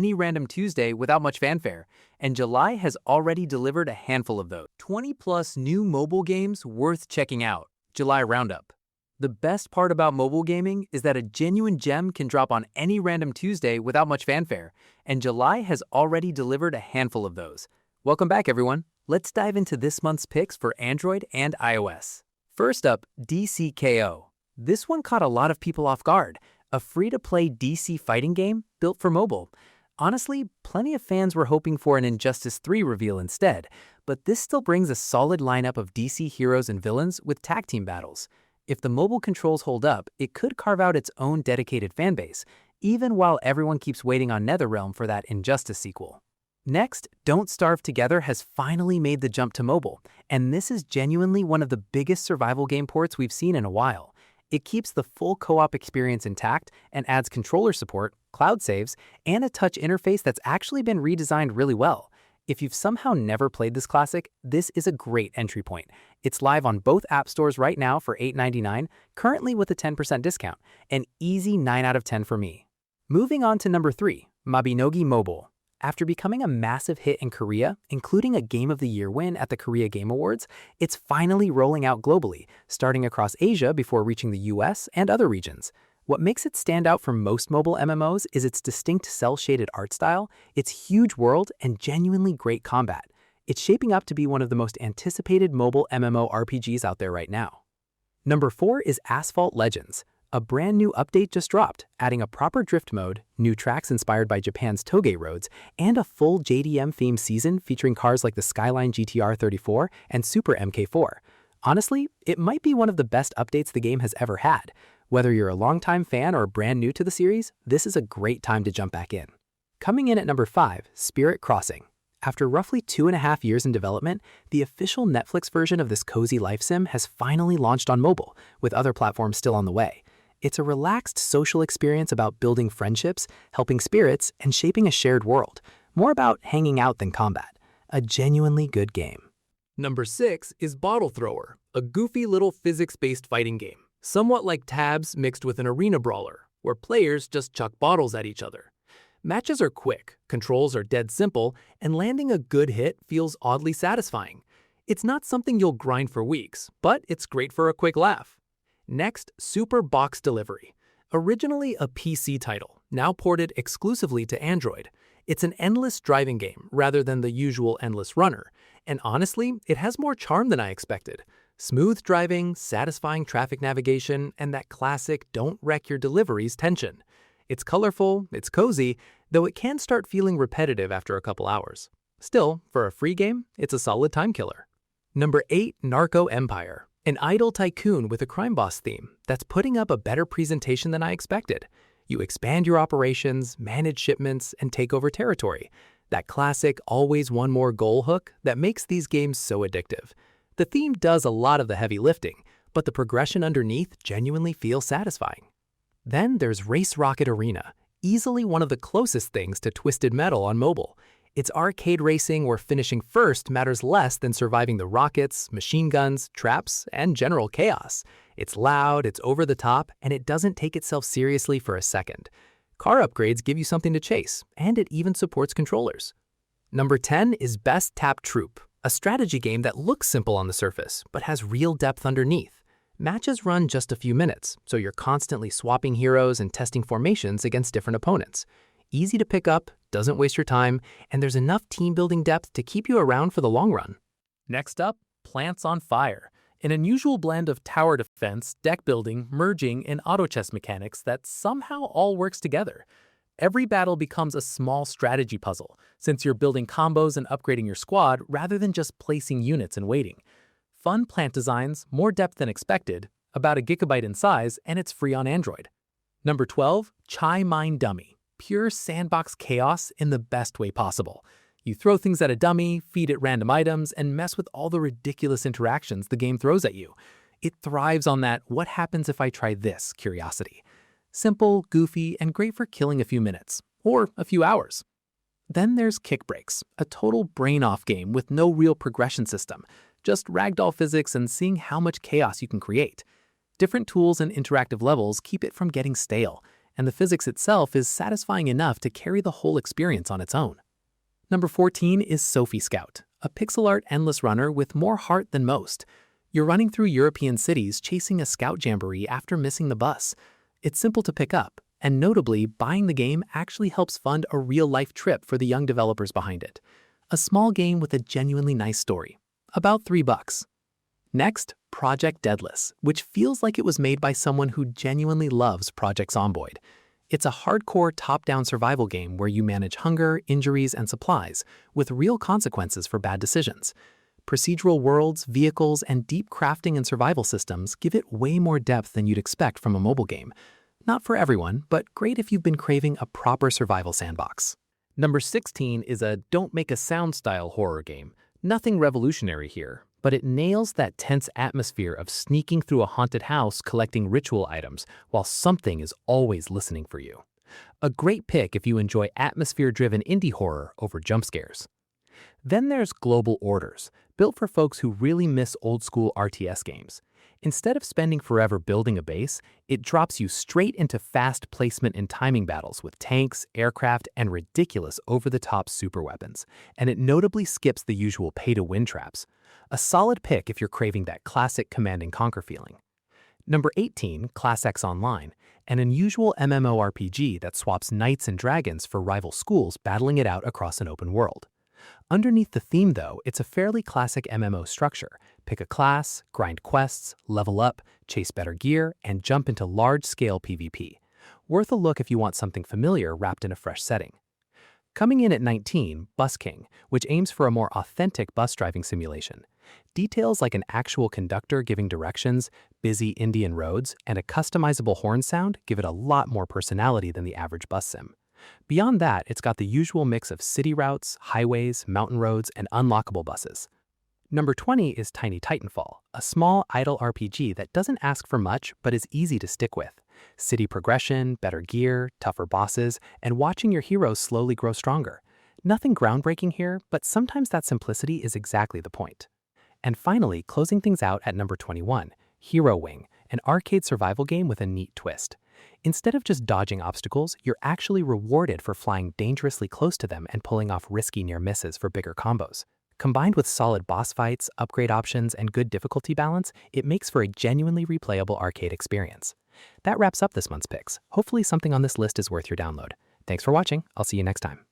any random Tuesday without much fanfare, and July has already delivered a handful of those. 20+ new mobile games worth checking out. July Roundup. The best part about mobile gaming is that a genuine gem can drop on any random Tuesday without much fanfare, and July has already delivered a handful of those. Welcome back, everyone. Let's dive into this month's picks for Android and iOS. First up, DCKO. This one caught a lot of people off guard. A free-to-play DC fighting game built for mobile. Honestly, plenty of fans were hoping for an Injustice 3 reveal instead, but this still brings a solid lineup of DC heroes and villains with tag team battles. If the mobile controls hold up, it could carve out its own dedicated fanbase, even while everyone keeps waiting on NetherRealm for that Injustice sequel. Next, Don't Starve Together has finally made the jump to mobile, and this is genuinely one of the biggest survival game ports we've seen in a while. It keeps the full co-op experience intact and adds controller support, cloud saves, and a touch interface that's actually been redesigned really well. If you've somehow never played this classic, this is a great entry point. It's live on both app stores right now for $8.99, currently with a 10% discount, an easy 9 out of 10 for me. Moving on to number 3, Mabinogi Mobile. After becoming a massive hit in Korea, including a Game of the Year win at the Korea Game Awards, it's finally rolling out globally, starting across Asia before reaching the US and other regions. What makes it stand out from most mobile MMOs is its distinct cel-shaded art style, its huge world, and genuinely great combat. It's shaping up to be one of the most anticipated mobile MMORPGs out there right now. Number 4 is Asphalt Legends. A brand new update just dropped, adding a proper drift mode, new tracks inspired by Japan's Toge roads, and a full JDM-themed season featuring cars like the Skyline GTR 34 and Super MK4. Honestly, it might be one of the best updates the game has ever had. Whether you're a longtime fan or brand new to the series, this is a great time to jump back in. Coming in at number 5, Spirit Crossing. After roughly 2.5 years in development, the official Netflix version of this cozy life sim has finally launched on mobile, with other platforms still on the way. It's a relaxed social experience about building friendships, helping spirits, and shaping a shared world. More about hanging out than combat. A genuinely good game. Number 6 is Bottle Thrower, a goofy little physics-based fighting game, somewhat like Tabs mixed with an arena brawler, where players just chuck bottles at each other. Matches are quick, controls are dead simple, and landing a good hit feels oddly satisfying. It's not something you'll grind for weeks, but it's great for a quick laugh. Next, Super Box Delivery. Originally a PC title, now ported exclusively to Android. It's an endless driving game rather than the usual endless runner, and honestly, it has more charm than I expected. Smooth driving, satisfying traffic navigation, and that classic don't wreck your deliveries tension. It's colorful, it's cozy, though it can start feeling repetitive after a couple hours. Still, for a free game, it's a solid time killer. Number 8, Narco Empire. An idle tycoon with a crime boss theme that's putting up a better presentation than I expected. You expand your operations, manage shipments, and take over territory. That classic always one more goal hook that makes these games so addictive. The theme does a lot of the heavy lifting, but the progression underneath genuinely feels satisfying. Then there's Race Rocket Arena, easily one of the closest things to Twisted Metal on mobile. It's arcade racing where finishing first matters less than surviving the rockets, machine guns, traps, and general chaos. It's loud, it's over the top, and it doesn't take itself seriously for a second. Car upgrades give you something to chase, and it even supports controllers. Number 10 is Best Tap Troop, a strategy game that looks simple on the surface, but has real depth underneath. Matches run just a few minutes, so you're constantly swapping heroes and testing formations against different opponents. Easy to pick up, doesn't waste your time, and there's enough team-building depth to keep you around for the long run. Next up, Plants on Fire. An unusual blend of tower defense, deck building, merging, and auto chess mechanics that somehow all works together. Every battle becomes a small strategy puzzle, since you're building combos and upgrading your squad rather than just placing units and waiting. Fun plant designs, more depth than expected, about a gigabyte in size, and it's free on Android. Number 12, Chai Mine Dummy. Pure sandbox chaos in the best way possible. You throw things at a dummy, feed it random items, and mess with all the ridiculous interactions the game throws at you. It thrives on that "what happens if I try this" curiosity. Simple, goofy, and great for killing a few minutes, or a few hours. Then there's Kick Breaks, a total brain-off game with no real progression system, just ragdoll physics and seeing how much chaos you can create. Different tools and interactive levels keep it from getting stale, and the physics itself is satisfying enough to carry the whole experience on its own. Number 14 is Sophie Scout, a pixel art endless runner with more heart than most. You're running through European cities chasing a scout jamboree after missing the bus. It's simple to pick up, and notably, buying the game actually helps fund a real-life trip for the young developers behind it. A small game with a genuinely nice story. About $3. Next, Project Deathless, which feels like it was made by someone who genuinely loves Project Zomboid. It's a hardcore top-down survival game where you manage hunger, injuries, and supplies, with real consequences for bad decisions. Procedural worlds, vehicles, and deep crafting and survival systems give it way more depth than you'd expect from a mobile game. Not for everyone, but great if you've been craving a proper survival sandbox. Number 16 is a don't-make-a-sound style horror game. Nothing revolutionary here, but it nails that tense atmosphere of sneaking through a haunted house collecting ritual items while something is always listening for you. A great pick if you enjoy atmosphere-driven indie horror over jump scares. Then there's Global Orders, built for folks who really miss old-school RTS games. Instead of spending forever building a base, it drops you straight into fast placement and timing battles with tanks, aircraft, and ridiculous over-the-top superweapons. And it notably skips the usual pay-to-win traps. A solid pick if you're craving that classic Command and Conquer feeling. Number 18, Class X Online, an unusual MMORPG that swaps knights and dragons for rival schools battling it out across an open world. Underneath the theme, though, it's a fairly classic MMO structure. Pick a class, grind quests, level up, chase better gear, and jump into large-scale PvP. Worth a look if you want something familiar wrapped in a fresh setting. Coming in at 19, Bus King, which aims for a more authentic bus driving simulation. Details like an actual conductor giving directions, busy Indian roads, and a customizable horn sound give it a lot more personality than the average bus sim. Beyond that, it's got the usual mix of city routes, highways, mountain roads, and unlockable buses. Number 20 is Tiny Titanfall, a small idle RPG that doesn't ask for much but is easy to stick with. City progression, better gear, tougher bosses, and watching your heroes slowly grow stronger. Nothing groundbreaking here, but sometimes that simplicity is exactly the point. And finally, closing things out at number 21, Hero Wing, an arcade survival game with a neat twist. Instead of just dodging obstacles, you're actually rewarded for flying dangerously close to them and pulling off risky near misses for bigger combos. Combined with solid boss fights, upgrade options, and good difficulty balance, it makes for a genuinely replayable arcade experience. That wraps up this month's picks. Hopefully something on this list is worth your download. Thanks for watching. I'll see you next time.